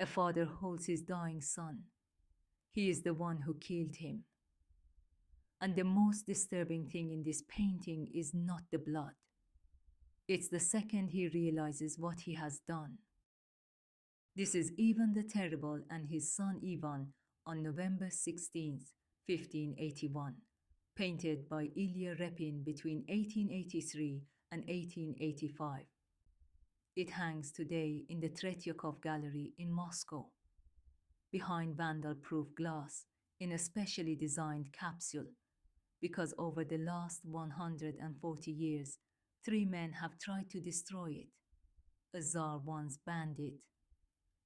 A father holds his dying son. He is the one who killed him. And the most disturbing thing in this painting is not the blood. It's the second he realizes what he has done. This is Ivan the Terrible and his son Ivan on November 16, 1581, painted by Ilya Repin between 1883 and 1885. It hangs today in the Tretyakov Gallery in Moscow, behind vandal-proof glass in a specially designed capsule, because over the last 140 years, 3 men have tried to destroy it. A Tsar once banned it,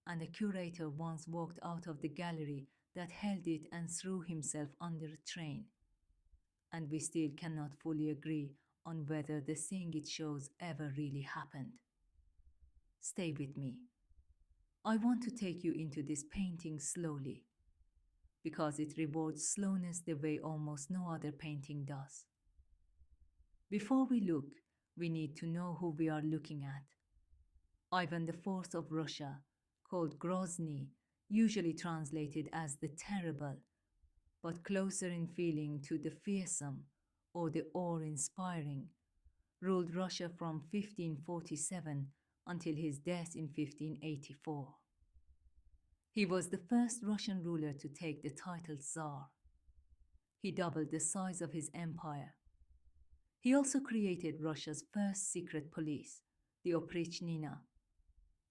and a curator once walked out of the gallery that held it and threw himself under a train. And we still cannot fully agree on whether the thing it shows ever really happened. Stay with me. I want to take you into this painting slowly, because it rewards slowness the way almost no other painting does. Before we look, we need to know who we are looking at. Ivan IV of Russia, called Grozny, usually translated as the Terrible, but closer in feeling to the fearsome or the awe-inspiring, ruled Russia from 1547 until his death in 1584. He was the first Russian ruler to take the title Tsar. He doubled the size of his empire. He also created Russia's first secret police, the Oprichnina,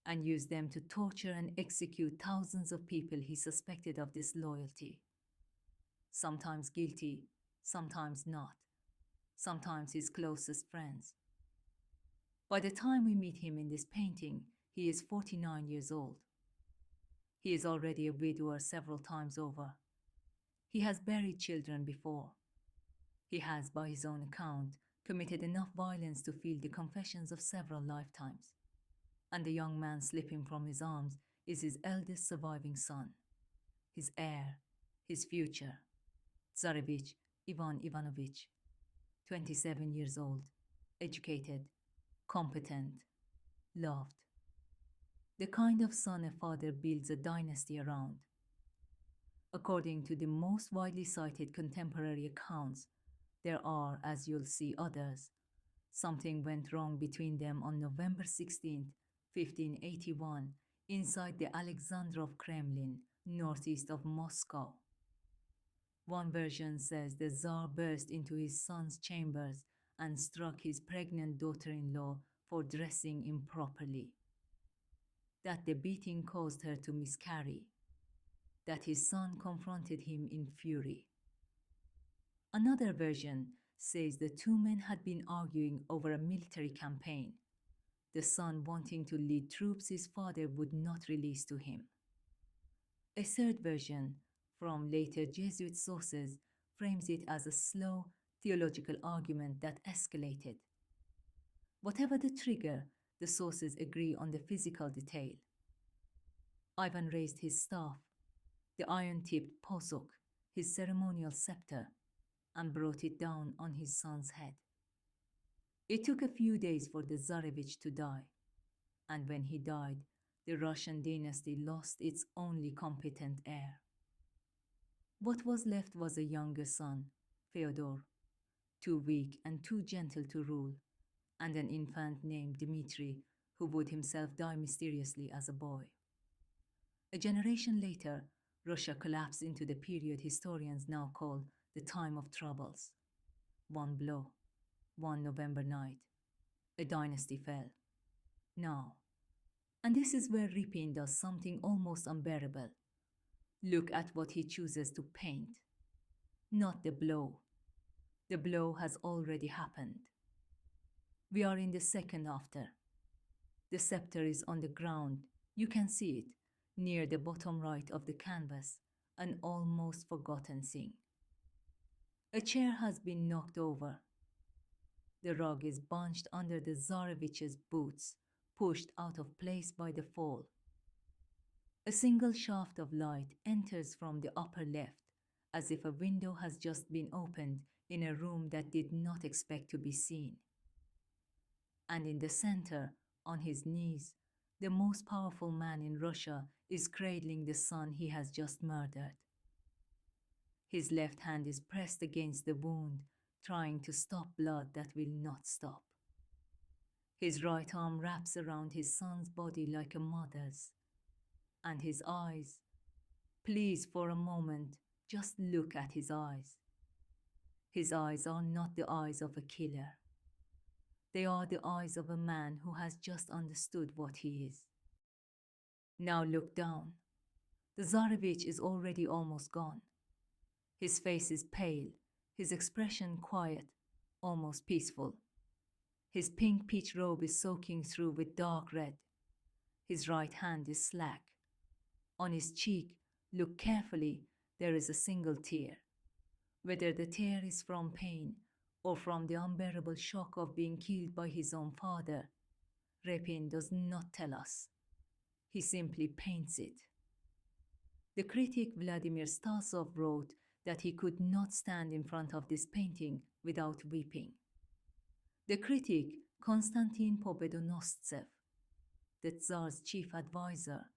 and used them to torture and execute thousands of people he suspected of disloyalty. Sometimes guilty, sometimes not, sometimes his closest friends. By the time we meet him in this painting, he is 49 years old. He is already a widower several times over. He has buried children before. He has, by his own account, committed enough violence to feel the confessions of several lifetimes. And the young man slipping from his arms is his eldest surviving son, his heir, his future, Tsarevich Ivan Ivanovich, 27 years old, educated, competent, loved. The kind of son a father builds a dynasty around. According to the most widely cited contemporary accounts, there are, as you'll see, others. Something went wrong between them on November 16, 1581, inside the Alexandrov Kremlin, northeast of Moscow. One version says the Tsar burst into his son's chambers and struck his pregnant daughter-in-law for dressing improperly. That the beating caused her to miscarry. That his son confronted him in fury. Another version says the 2 men had been arguing over a military campaign, the son wanting to lead troops his father would not release to him. A third version, from later Jesuit sources, frames it as a slow theological argument that escalated. Whatever the trigger, the sources agree on the physical detail. Ivan raised his staff, the iron-tipped posuk, his ceremonial scepter, and brought it down on his son's head. It took a few days for the Tsarevich to die, and when he died, the Russian dynasty lost its only competent heir. What was left was a younger son, Fyodor, too weak and too gentle to rule, and an infant named Dmitri, who would himself die mysteriously as a boy. A generation later, Russia collapsed into the period historians now call the Time of Troubles. One blow, one November night, a dynasty fell. Now, and this is where Repin does something almost unbearable. Look at what he chooses to paint. Not the blow. The blow has already happened. We are in the second after. The scepter is on the ground. You can see it, near the bottom right of the canvas, an almost forgotten thing. A chair has been knocked over. The rug is bunched under the Tsarevich's boots, pushed out of place by the fall. A single shaft of light enters from the upper left, as if a window has just been opened in a room that did not expect to be seen. And in the center, on his knees, the most powerful man in Russia is cradling the son he has just murdered. His left hand is pressed against the wound, trying to stop blood that will not stop. His right arm wraps around his son's body like a mother's, and his eyes, please for a moment, just look at his eyes. His eyes are not the eyes of a killer. They are the eyes of a man who has just understood what he is. Now look down. The Tsarevich is already almost gone. His face is pale, his expression quiet, almost peaceful. His pink peach robe is soaking through with dark red. His right hand is slack. On his cheek, look carefully, there is a single tear. Whether the tear is from pain or from the unbearable shock of being killed by his own father, Repin does not tell us. He simply paints it. The critic Vladimir Stasov wrote that he could not stand in front of this painting without weeping. The critic Konstantin Pobedonostsev, the Tsar's chief advisor,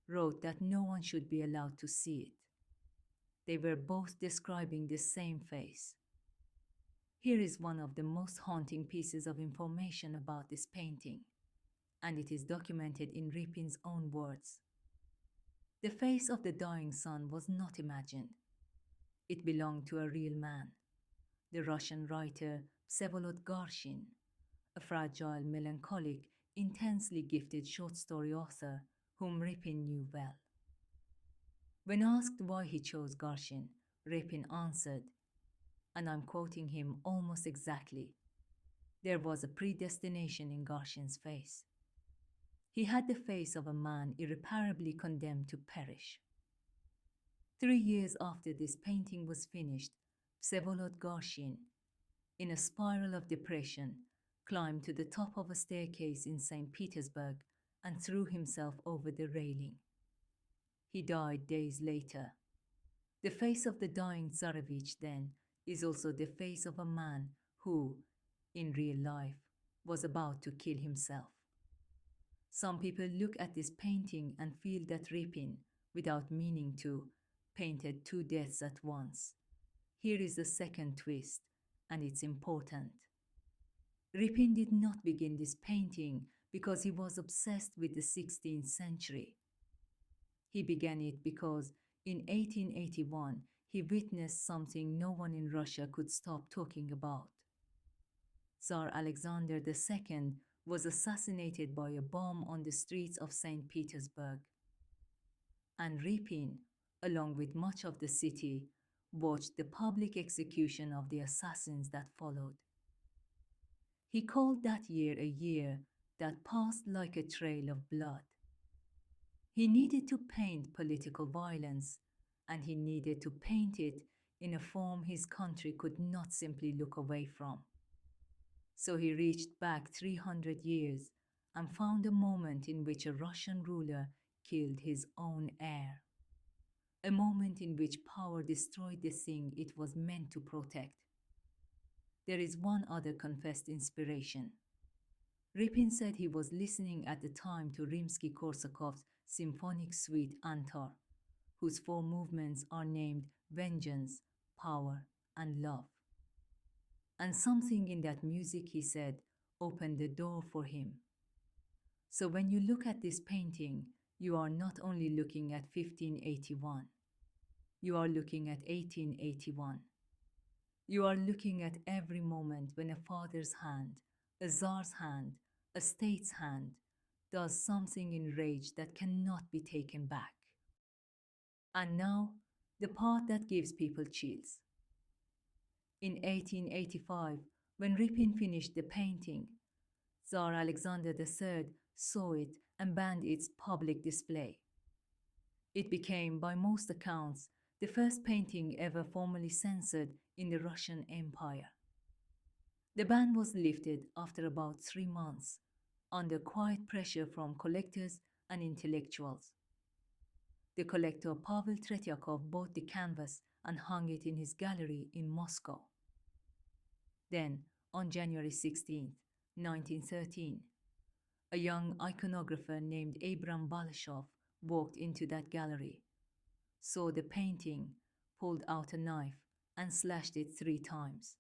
wrote that no one should be allowed to see it. They were both describing the same face. Here is one of the most haunting pieces of information about this painting, and it is documented in Repin's own words. The face of the dying son was not imagined. It belonged to a real man, the Russian writer Vsevolod Garshin, a fragile, melancholic, intensely gifted short story author whom Repin knew well. When asked why he chose Garshin, Repin answered, and I'm quoting him almost exactly, there was a predestination in Garshin's face. He had the face of a man irreparably condemned to perish. 3 years after this painting was finished, Vsevolod Garshin, in a spiral of depression, climbed to the top of a staircase in St. Petersburg and threw himself over the railing. He died days later. The face of the dying Tsarevich, then, is also the face of a man who, in real life, was about to kill himself. Some people look at this painting and feel that Repin, without meaning to, painted 2 deaths at once. Here is the second twist, and it's important. Repin did not begin this painting because he was obsessed with the 16th century. He began it because in 1881 he witnessed something no one in Russia could stop talking about. Tsar Alexander II was assassinated by a bomb on the streets of St. Petersburg. And Repin, along with much of the city, watched the public execution of the assassins that followed. He called that year a year that passed like a trail of blood. He needed to paint political violence, and he needed to paint it in a form his country could not simply look away from. So he reached back 300 years and found a moment in which a Russian ruler killed his own heir. A moment in which power destroyed the thing it was meant to protect. There is one other confessed inspiration. Repin said he was listening at the time to Rimsky-Korsakov's symphonic suite Antar, whose 4 movements are named Vengeance, Power, and Love. And something in that music, he said, opened the door for him. So when you look at this painting, you are not only looking at 1581. You are looking at 1881. You are looking at every moment when a father's hand, a czar's hand, a state's hand, does something in rage that cannot be taken back. And now, the part that gives people chills. In 1885, when Repin finished the painting, Tsar Alexander III saw it and banned its public display. It became, by most accounts, the first painting ever formally censored in the Russian Empire. The ban was lifted after about 3 months, under quiet pressure from collectors and intellectuals. The collector Pavel Tretyakov bought the canvas and hung it in his gallery in Moscow. Then, on January 16, 1913, A young iconographer named Abram Balashov walked into that gallery, saw the painting, pulled out a knife, and slashed it 3 times.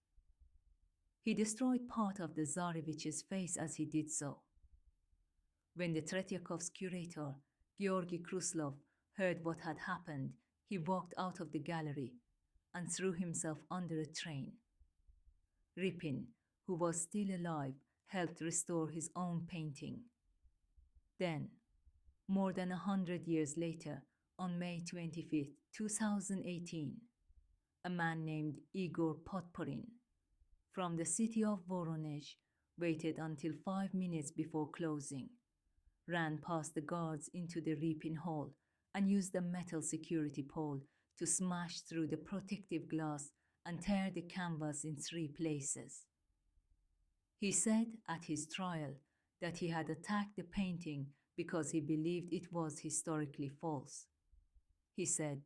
He destroyed part of the Tsarevich's face as he did so. When the Tretyakov's curator, Georgy Kruslov, heard what had happened, he walked out of the gallery and threw himself under a train. Repin, who was still alive, helped restore his own painting. Then, more than 100 years later, on May 25, 2018, a man named Igor Podporin from the city of Voronezh waited until 5 minutes before closing, ran past the guards into the Repin hall, and used a metal security pole to smash through the protective glass and tear the canvas in 3 places. He said at his trial that he had attacked the painting because he believed it was historically false. He said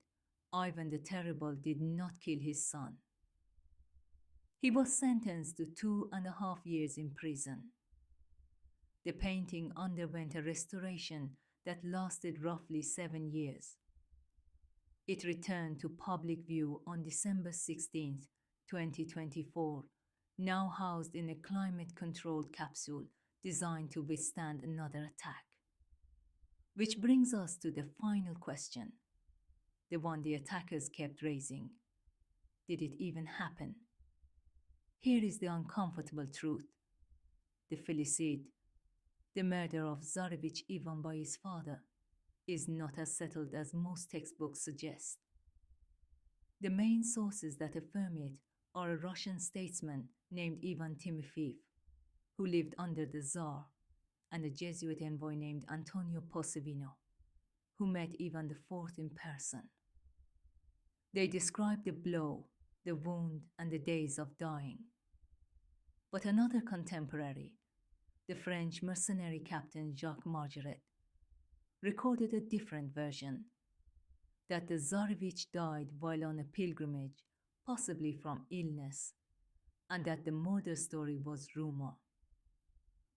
Ivan the Terrible did not kill his son. He was sentenced to 2.5 years in prison. The painting underwent a restoration that lasted roughly 7 years. It returned to public view on December 16, 2024, now housed in a climate-controlled capsule designed to withstand another attack. Which brings us to the final question, the one the attackers kept raising. Did it even happen? Here is the uncomfortable truth. The filicide, the murder of Tsarevich Ivan by his father, is not as settled as most textbooks suggest. The main sources that affirm it are a Russian statesman named Ivan Timofeev, who lived under the Tsar, and a Jesuit envoy named Antonio Posevino, who met Ivan IV in person. They describe the blow, the wound, and the days of dying. But another contemporary, the French mercenary captain Jacques Margaret, recorded a different version, that the Tsarevich died while on a pilgrimage, possibly from illness, and that the murder story was rumor.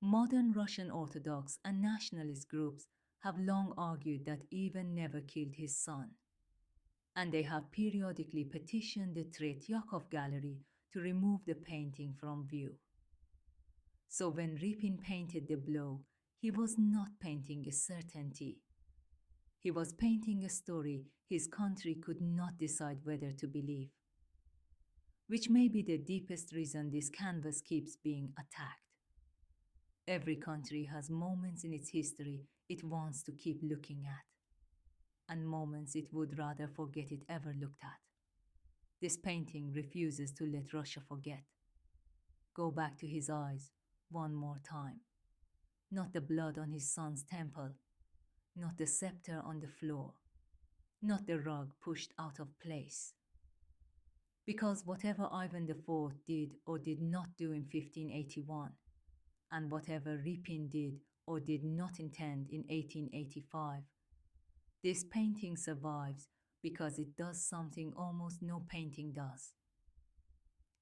Modern Russian Orthodox and nationalist groups have long argued that Ivan never killed his son, and they have periodically petitioned the Tretyakov gallery to remove the painting from view. So when Repin painted the blow, he was not painting a certainty. He was painting a story his country could not decide whether to believe, which may be the deepest reason this canvas keeps being attacked. Every country has moments in its history it wants to keep looking at, and moments it would rather forget it ever looked at. This painting refuses to let Russia forget. Go back to his eyes one more time. Not the blood on his son's temple, not the scepter on the floor, not the rug pushed out of place. Because whatever Ivan IV did or did not do in 1581, and whatever Repin did or did not intend in 1885, this painting survives because it does something almost no painting does.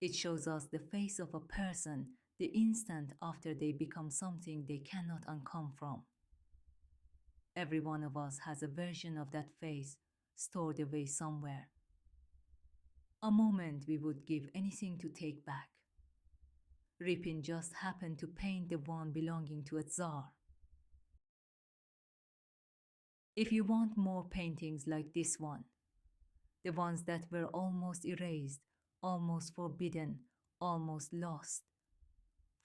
It shows us the face of a person the instant after they become something they cannot uncome from. Every one of us has a version of that face stored away somewhere. A moment we would give anything to take back. Repin just happened to paint the one belonging to a Tsar. If you want more paintings like this one, the ones that were almost erased, almost forbidden, almost lost,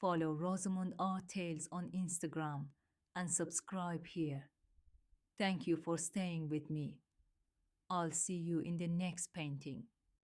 follow Rosamund Art Tales on Instagram and subscribe here. Thank you for staying with me. I'll see you in the next painting.